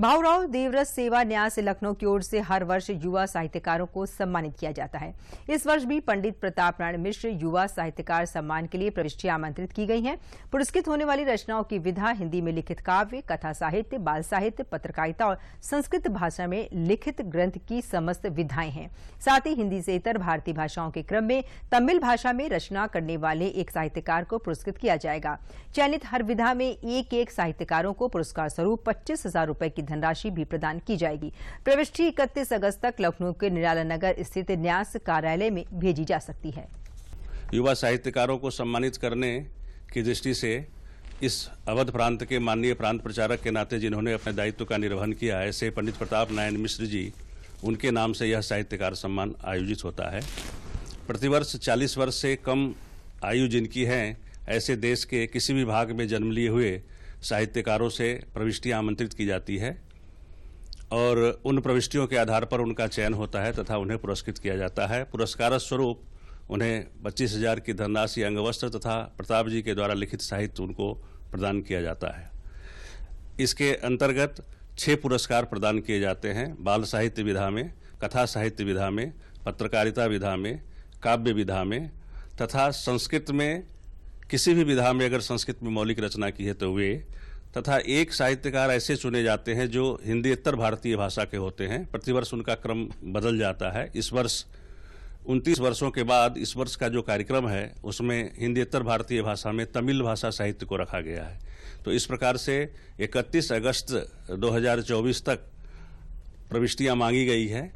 भाऊराव देवव्रत सेवा न्यास लखनऊ की ओर से हर वर्ष युवा साहित्यकारों को सम्मानित किया जाता है। इस वर्ष भी पंडित प्रताप नारायण मिश्र युवा साहित्यकार सम्मान के लिए प्रविष्टियां आमंत्रित की गई हैं। पुरस्कृत होने वाली रचनाओं की विधा हिंदी में लिखित काव्य, कथा साहित्य, बाल साहित्य, पत्रकारिता और संस्कृत भाषा में लिखित ग्रंथ की समस्त विधाएं हैं। साथ ही हिंदी से इतर भारतीय भाषाओं के क्रम में तमिल भाषा में रचना करने वाले एक साहित्यकार को पुरस्कृत किया जाएगा। चयनित हर विधा में एक साहित्यकारों को पुरस्कार स्वरूप 25,000 रुपए की धनराशि भी प्रदान की जाएगी। प्रविष्टि 31 अगस्त तक लखनऊ के निराला नगर स्थित न्यास कार्यालय में भेजी जा सकती है। युवा साहित्यकारों को सम्मानित करने की दृष्टि से इस अवध प्रांत के माननीय प्रांत प्रचारक के नाते जिन्होंने अपने दायित्व का निर्वहन किया, ऐसे पंडित प्रताप नारायण मिश्र जी, उनके नाम से यह साहित्यकार सम्मान आयोजित होता है। प्रतिवर्ष 40 वर्ष से कम आयु जिनकी है, ऐसे देश के किसी भी भाग में जन्म लिए हुए साहित्यकारों से प्रविष्टियां आमंत्रित की जाती है और उन प्रविष्टियों के आधार पर उनका चयन होता है तथा उन्हें पुरस्कृत किया जाता है। पुरस्कार स्वरूप उन्हें 25,000 की धनराशि, अंगवस्त्र तथा प्रताप जी के द्वारा लिखित साहित्य उनको प्रदान किया जाता है। इसके अंतर्गत 6 पुरस्कार प्रदान किए जाते हैं। बाल साहित्य विधा में, कथा साहित्य विधा में, पत्रकारिता विधा में, काव्य विधा में तथा संस्कृत में किसी भी विधा में अगर संस्कृत में मौलिक रचना की है तो वे, तथा एक साहित्यकार ऐसे चुने जाते हैं जो हिंदीतर भारतीय भाषा के होते हैं। प्रतिवर्ष उनका क्रम बदल जाता है। इस वर्ष 29 वर्षों के बाद इस वर्ष का जो कार्यक्रम है उसमें हिंदीतर भारतीय भाषा में तमिल भाषा साहित्य को रखा गया है। तो इस प्रकार से 31 अगस्त 2024 तक प्रविष्टियां मांगी गई है।